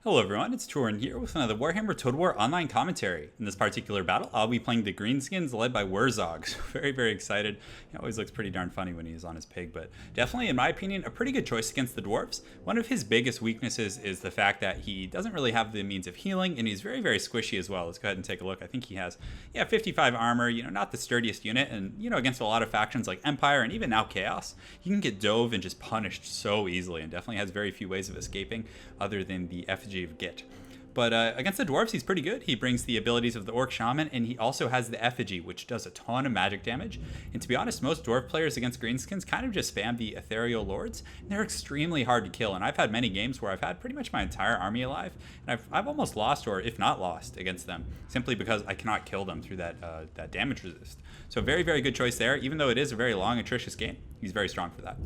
Hello everyone, it's Turin here with another Warhammer Total War online commentary. In this particular battle, I'll be playing the Greenskins led by Wurzog. So very excited. He always looks pretty darn funny when he's on his pig, but definitely, in my opinion, a pretty good choice against the Dwarfs. One of his biggest weaknesses is the fact that he doesn't really have the means of healing, and he's very squishy as well. Let's go ahead and take a look. I think he has, 55 armor, not the sturdiest unit, and, against a lot of factions like Empire and even now Chaos, he can get dove and just punished so easily, and definitely has very few ways of escaping other than the effigy of Git. But against the Dwarves, he's pretty good. He brings the abilities of the Orc Shaman, and he also has the Effigy, which does a ton of magic damage. And to be honest, most Dwarf players against Greenskins kind of just spam the Ethereal Lords, and they're extremely hard to kill. And I've had many games where I've had pretty much my entire army alive, and I've almost lost, or if not lost, against them, simply because I cannot kill them through that damage resist. So very good choice there. Even though it is a very long, atrocious game, he's very strong for that.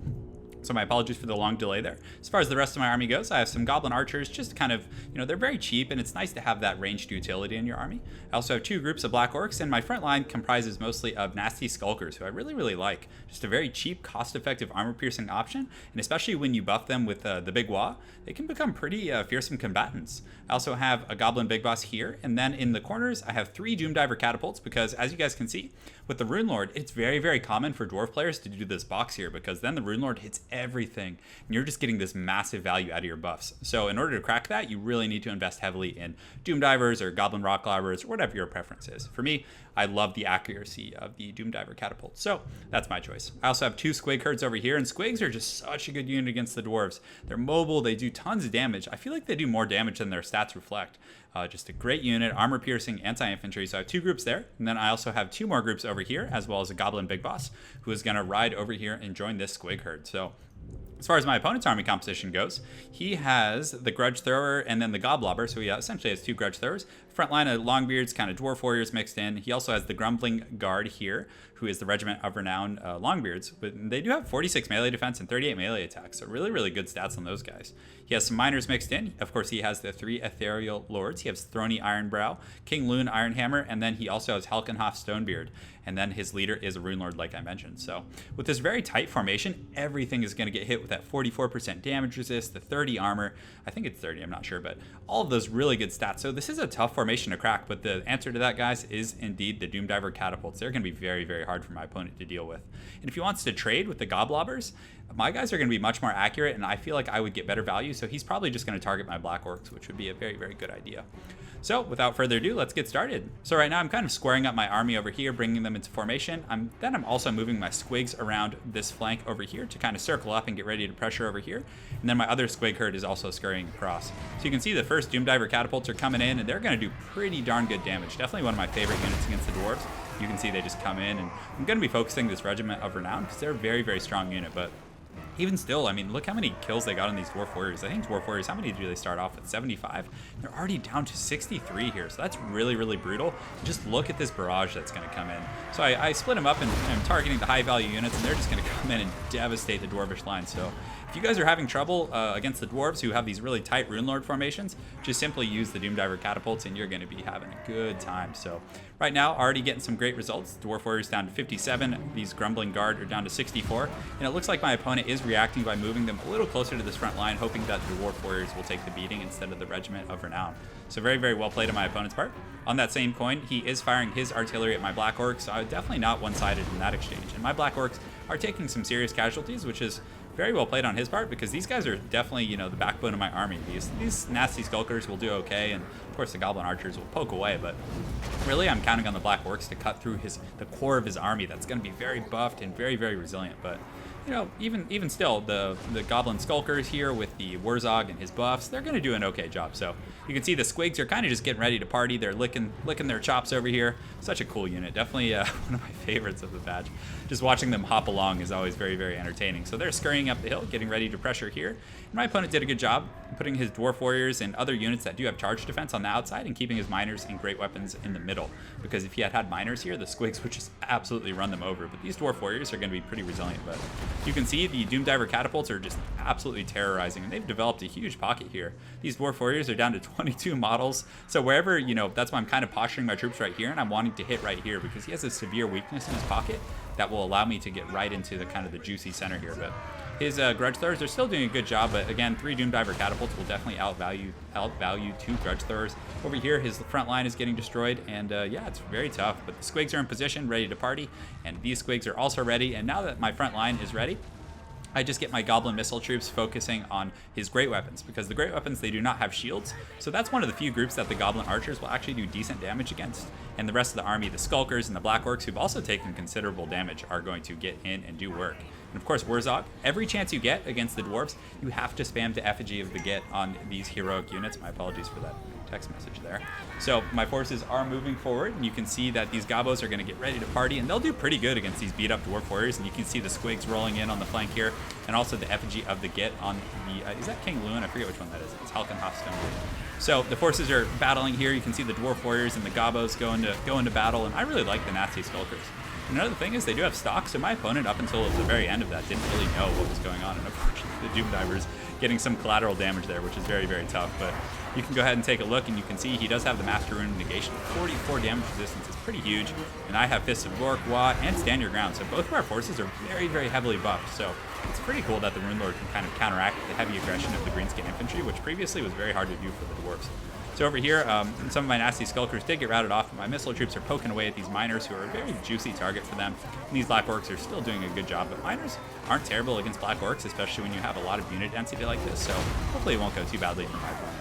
So my apologies for the long delay there. As far as the rest of my army goes, I have some Goblin Archers, just kind of, they're very cheap, and it's nice to have that ranged utility in your army. I also have two groups of Black Orcs, and my front line comprises mostly of Nasty Skulkers, who I really like. Just a very cheap, cost-effective armor-piercing option, and especially when you buff them with the Big Waaagh, they can become pretty fearsome combatants. I also have a Goblin Big Boss here, and then in the corners, I have three Doomdiver Catapults, because as you guys can see, with the Rune Lord, it's very common for Dwarf players to do this box here, because then the Rune Lord hits everything, and you're just getting this massive value out of your buffs. So in order to crack that, you really need to invest heavily in Doomdivers or Goblin Rock Climbers, or whatever your preference is. For me, I love the accuracy of the Doomdiver Catapult, so that's my choice. I also have two Squig Herds over here, and Squigs are just such a good unit against the Dwarves. They're mobile, they do tons of damage. I feel like they do more damage than their stats reflect. Just a great unit, armor-piercing, anti-infantry. So I have two groups there, and then I also have two more groups over here, as well as a Goblin Big Boss, who is going to ride over here and join this Squig Herd. So as far as my opponent's army composition goes, he has the Grudge Thrower and then the Goblobber, so he essentially has two Grudge Throwers. Front line of Longbeards, kind of Dwarf Warriors mixed in. He also has the Grumbling Guard here, who is the Regiment of Renown Longbeards. But they do have 46 melee defense and 38 melee attacks, so really good stats on those guys. He has some Miners mixed in. Of course, he has the three Ethereal Lords. He has Throny Ironbrow, King Loon Ironhammer, and then he also has Helkenhoff Stonebeard. And then his leader is a Rune Lord, like I mentioned. So with this very tight formation, everything is going to get hit with that 44% damage resist, the 30 armor. I think it's 30, I'm not sure, but all of those really good stats. So this is a tough formation to crack, but the answer to that, guys, is indeed the Doomdiver Catapults. They're going to be very hard for my opponent to deal with. And if he wants to trade with the Goblobbers, my guys are going to be much more accurate, and I feel like I would get better value, so he's probably just going to target my Black Orcs, which would be a very good idea. So without further ado, let's get started. So right now I'm kind of squaring up my army over here, bringing them into formation. Then I'm also moving my Squigs around this flank over here to kind of circle up and get ready to pressure over here. And then my other Squig Herd is also scurrying across. So you can see the first Doomdiver Catapults are coming in, and they're going to do pretty darn good damage. Definitely one of my favorite units against the Dwarves. You can see they just come in, and I'm going to be focusing this Regiment of Renown because they're a very strong unit, but even still, I mean, look how many kills they got on these Dwarf Warriors. I think Dwarf Warriors, how many do they start off with? 75? They're already down to 63 here, so that's really brutal. Just look at this barrage that's going to come in. So I split them up, and I'm targeting the high-value units, and they're just going to come in and devastate the Dwarvish line. So if you guys are having trouble against the Dwarves who have these really tight Rune Lord formations, just simply use the Doomdiver Catapults, and you're going to be having a good time. So right now, already getting some great results. Dwarf Warriors down to 57. These Grumbling Guard are down to 64. And it looks like my opponent is reacting by moving them a little closer to this front line, hoping that the Dwarf Warriors will take the beating instead of the Regiment of Renown. So very well played on my opponent's part. On that same coin, he is firing his artillery at my Black Orcs, so I'm definitely not one-sided in that exchange. And my Black Orcs are taking some serious casualties, which is very well played on his part, because these guys are definitely, the backbone of my army. These Nasty Skulkers will do okay, and of course the Goblin Archers will poke away, but really I'm counting on the Black Orcs to cut through the core of his army. That's going to be very buffed and very resilient, but even still, the Goblin Skulkers here with the Wurzog and his buffs, they're going to do an okay job. So you can see the Squigs are kind of just getting ready to party. They're licking their chops over here. Such a cool unit. Definitely one of my favorites of the patch. Just watching them hop along is always very entertaining. So they're scurrying up the hill, getting ready to pressure here. And my opponent did a good job putting his Dwarf Warriors and other units that do have charge defense on the outside and keeping his Miners and Great Weapons in the middle. Because if he had Miners here, the Squigs would just absolutely run them over. But these Dwarf Warriors are going to be pretty resilient. But you can see the Doomdiver Catapults are just absolutely terrorizing, and they've developed a huge pocket here. These Dwarf Warriors are down to 22 models. So wherever, that's why I'm kind of posturing my troops right here, and I'm wanting to hit right here because he has a severe weakness in his pocket that will allow me to get right into the kind of the juicy center here. But His Grudge Throwers are still doing a good job, but again, 3 Doom Diver Catapults will definitely outvalue 2 Grudge Throwers. Over here, his front line is getting destroyed, and yeah, it's very tough. But the Squigs are in position, ready to party, and these Squigs are also ready. And now that my front line is ready, I just get my Goblin Missile Troops focusing on his Great Weapons, because the Great Weapons, they do not have shields, so that's one of the few groups that the Goblin Archers will actually do decent damage against. And the rest of the army, the Skulkers and the Black Orcs, who've also taken considerable damage, are going to get in and do work. And of course, Wurzog, every chance you get against the Dwarves, you have to spam the effigy of the Git on these heroic units. My apologies for that text message there. So my forces are moving forward, and you can see that these Gobos are going to get ready to party, and they'll do pretty good against these beat up Dwarf Warriors. And you can see the Squigs rolling in on the flank here, and also the effigy of the Git on the, is that King Luin? I forget which one that is. It's Halkenhofstone. So the forces are battling here. You can see the Dwarf Warriors and the Gobos go into battle, and I really like the nasty Skulkers. Another thing is they do have stock, so my opponent, up until the very end of that, didn't really know what was going on, and unfortunately the Doom Divers getting some collateral damage there, which is very, very tough. But you can go ahead and take a look, and you can see he does have the Master Rune negation. 44 damage resistance is pretty huge, and I have Fists of Gork, Wa, and Stand Your Ground, so both of our forces are very, very heavily buffed. So it's pretty cool that the Rune Lord can kind of counteract the heavy aggression of the Greenskin Infantry, which previously was very hard to do for the Dwarves. So over here, some of my nasty Skulkers did get routed off, but my Missile Troops are poking away at these Miners, who are a very juicy target for them. And these Black Orcs are still doing a good job, but Miners aren't terrible against Black Orcs, especially when you have a lot of unit density like this, so hopefully it won't go too badly for my opponent.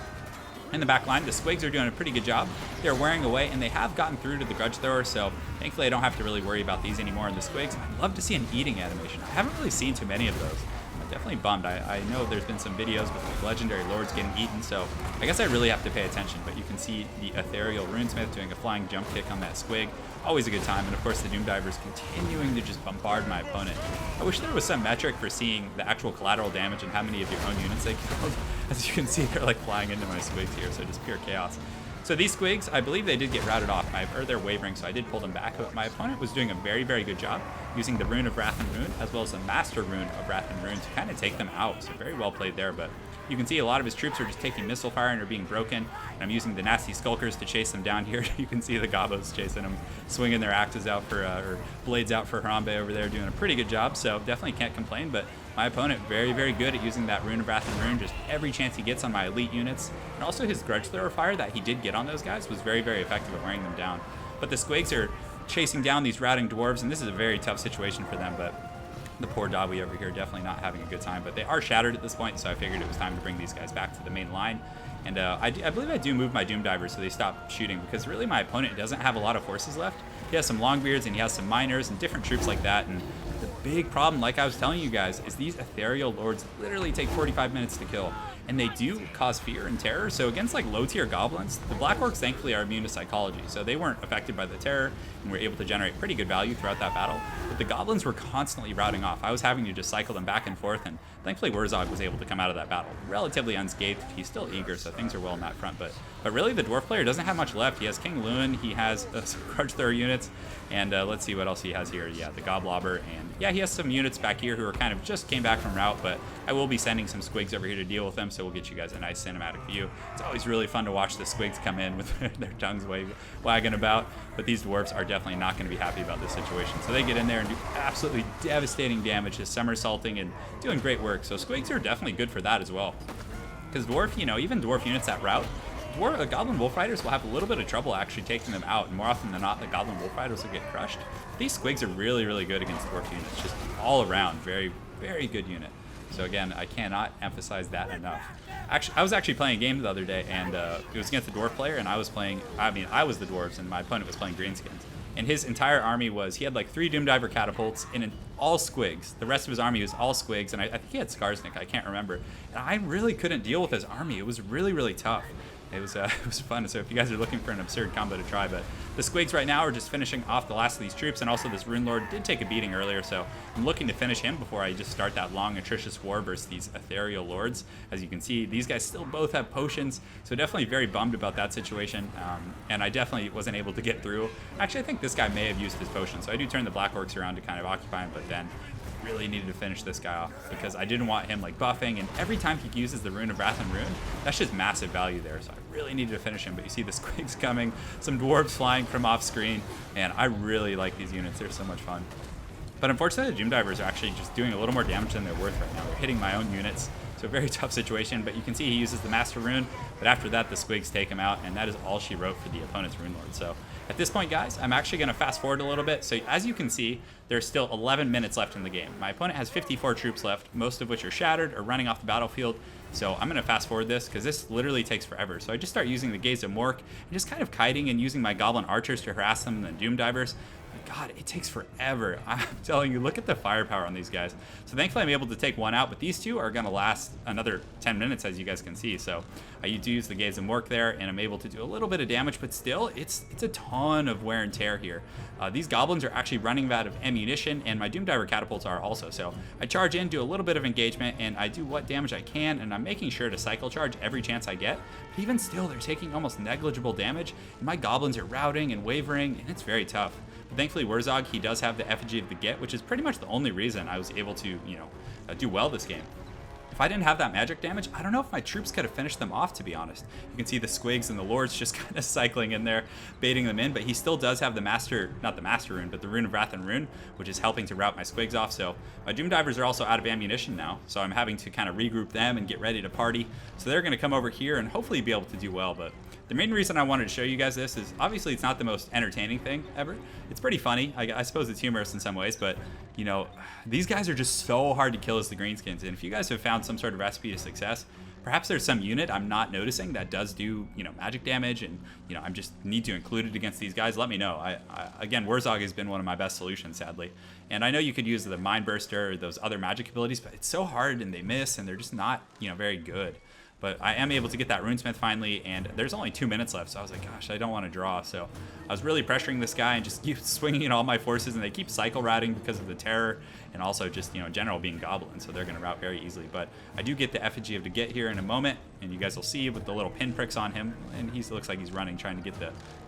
In the back line, the Squigs are doing a pretty good job. They're wearing away, and they have gotten through to the Grudge Thrower, so thankfully I don't have to really worry about these anymore. And the Squigs, I'd love to see an eating animation. I haven't really seen too many of those. I'm definitely bummed. I know there's been some videos with like legendary lords getting eaten, so I guess I really have to pay attention. But you can see the Ethereal Runesmith doing a flying jump kick on that Squig. Always a good time. And of course the Doom Divers continuing to just bombard my opponent. I wish there was some metric for seeing the actual collateral damage and how many of your own units they killed. As you can see, they're like flying into my Squigs here, so just pure chaos. So these Squigs, I believe they did get routed off, or they're wavering, so I did pull them back. But my opponent was doing a very, very good job using the Rune of Wrath and Rune, as well as the Master Rune of Wrath and Rune to kind of take them out. So very well played there, but you can see a lot of his troops are just taking missile fire and are being broken. And I'm using the nasty Skulkers to chase them down here. You can see the Gobos chasing them, swinging their axes out for, or blades out for Harambe over there, doing a pretty good job. So definitely can't complain, but my opponent very, very good at using that Rune of Wrath and Rune just every chance he gets on my elite units. And also his Grudge Thrower fire that he did get on those guys was very, very effective at wearing them down. But the Squigs are chasing down these routing Dwarves, and this is a very tough situation for them, but the poor Dawi over here definitely not having a good time. But they are shattered at this point, so I figured it was time to bring these guys back to the main line. And I believe I do move my Doom Divers so they stop shooting, because really my opponent doesn't have a lot of forces left. He has some Longbeards and he has some Miners and different troops like that. And the big problem, like I was telling you guys, is these Ethereal Lords literally take 45 minutes to kill. And they do cause fear and terror. So against like low tier goblins, the Black Orcs thankfully are immune to psychology. So they weren't affected by the terror and were able to generate pretty good value throughout that battle. But the goblins were constantly routing off. I was having to just cycle them back and forth, and thankfully Wurzog was able to come out of that battle relatively unscathed. He's still eager, so things are well on that front. But really the Dwarf player doesn't have much left. He has King Luin, he has some Grudge Thrower units, and let's see what else he has here. Yeah, the Goblobber, and yeah, he has some units back here who are kind of just came back from route, but I will be sending some Squigs over here to deal with them, so we'll get you guys a nice cinematic view. It's always really fun to watch the Squigs come in with their tongues wagging about, but these Dwarfs are definitely not going to be happy about this situation. So they get in there and do absolutely devastating damage, just somersaulting and doing great work. So Squigs are definitely good for that as well. Because Dwarf, you know, even Dwarf units that route, Goblin Wolf Riders will have a little bit of trouble actually taking them out, and more often than not, the Goblin Wolf Riders will get crushed. These Squigs are really, really good against Dwarf units, just all around, very, very good unit. So again, I cannot emphasize that enough. Actually, I was actually playing a game the other day, and it was against a Dwarf player, and I was the Dwarves, and my opponent was playing Greenskins. And his entire army he had like 3 Doom Diver catapults and all Squigs. The rest of his army was all Squigs, and I think he had Skarsnik, I can't remember. And I really couldn't deal with his army. It was really, really tough. It was fun, so if you guys are looking for an absurd combo to try, but the Squigs right now are just finishing off the last of these troops, and also this Rune Lord did take a beating earlier, so I'm looking to finish him before I just start that long atrocious war versus these Ethereal Lords. As you can see, these guys still both have potions, so definitely very bummed about that situation, and I definitely wasn't able to get through. Actually, I think this guy may have used his potion, so I do turn the Black Orcs around to kind of occupy him, but then really needed to finish this guy off because I didn't want him like buffing, and every time he uses the Rune of Wrath and Rune, that's just massive value there, so I really needed to finish him. But you see the Squigs coming, some Dwarves flying from off screen, and I really like these units. They're so much fun. But unfortunately, the Doom Divers are actually just doing a little more damage than they're worth right now. They're hitting my own units. So a very tough situation, but you can see he uses the Master Rune, but after that, the Squigs take him out, and that is all she wrote for the opponent's Rune Lord. So at this point, guys, I'm actually going to fast forward a little bit. So as you can see, there's still 11 minutes left in the game. My opponent has 54 troops left, most of which are shattered or running off the battlefield. So I'm going to fast forward this because this literally takes forever. So I just start using the Gaze of Mork and just kind of kiting and using my Goblin Archers to harass them and the Doom Divers. God, it takes forever. I'm telling you, look at the firepower on these guys. So thankfully I'm able to take one out, but these two are going to last another 10 minutes, as you guys can see. So I do use the Gaze and Work there, and I'm able to do a little bit of damage, but still, it's a ton of wear and tear here. These goblins are actually running out of ammunition, and my Doom Diver catapults are also. So I charge in, do a little bit of engagement, and I do what damage I can, and I'm making sure to cycle charge every chance I get. But even still, they're taking almost negligible damage, and my goblins are routing and wavering, and it's very tough. But thankfully, Wurzog, he does have the Effigy of the Get, which is pretty much the only reason I was able to, do well this game. If I didn't have that magic damage, I don't know if my troops could have finished them off, to be honest. You can see the Squigs and the Lords just kind of cycling in there, baiting them in, but he still does have the not the Master Rune, but the Rune of Wrath and Rune, which is helping to rout my Squigs off. So my Doom Divers are also out of ammunition now, so I'm having to kind of regroup them and get ready to party. So they're going to come over here and hopefully be able to do well, but the main reason I wanted to show you guys this is obviously it's not the most entertaining thing ever. It's pretty funny. I suppose it's humorous in some ways, but these guys are just so hard to kill as the Greenskins. And if you guys have found some sort of recipe to success, perhaps there's some unit I'm not noticing that does do, magic damage, and, I just need to include it against these guys. Let me know. Again, Wurzog has been one of my best solutions, sadly. And I know you could use the Mind Burster or those other magic abilities, but it's so hard and they miss and they're just not, very good. But I am able to get that Runesmith finally, and there's only 2 minutes left, so I was like, gosh, I don't want to draw. So I was really pressuring this guy and just keep swinging all my forces, and they keep cycle routing because of the terror, and also just, general being goblins, so they're going to rout very easily. But I do get the Effigy of the Get here in a moment, and you guys will see with the little pinpricks on him, and he looks like he's running, trying to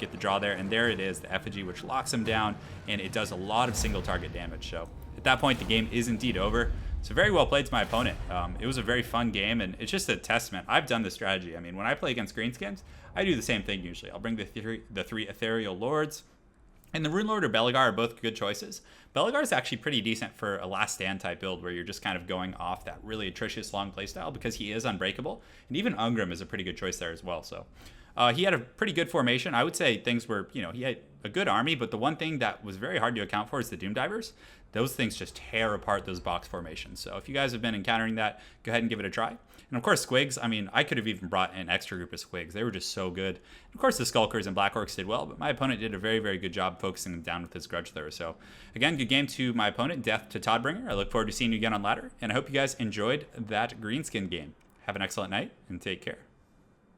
get the draw there, and there it is, the Effigy, which locks him down, and it does a lot of single target damage. So at that point, the game is indeed over. So very well played to my opponent. It was a very fun game, and it's just a testament. I've done this strategy. I mean, when I play against Greenskins, I do the same thing usually. I'll bring the three Ethereal Lords, and the Rune Lord or Belegar are both good choices. Belegar is actually pretty decent for a Last Stand type build where you're just kind of going off that really atrocious long playstyle because he is unbreakable, and even Ungrim is a pretty good choice there as well. So he had a pretty good formation. I would say things were, he had a good army, but the one thing that was very hard to account for is the Doom Divers. Those things just tear apart those box formations. So if you guys have been encountering that, go ahead and give it a try. And of course, Squigs, I mean, I could have even brought an extra group of Squigs. They were just so good. And of course, the Skulkers and Black Orcs did well, but my opponent did a very, very good job focusing them down with his Grudge Thrower. So again, good game to my opponent, death to Toddbringer. I look forward to seeing you again on ladder, and I hope you guys enjoyed that Greenskin game. Have an excellent night, and take care.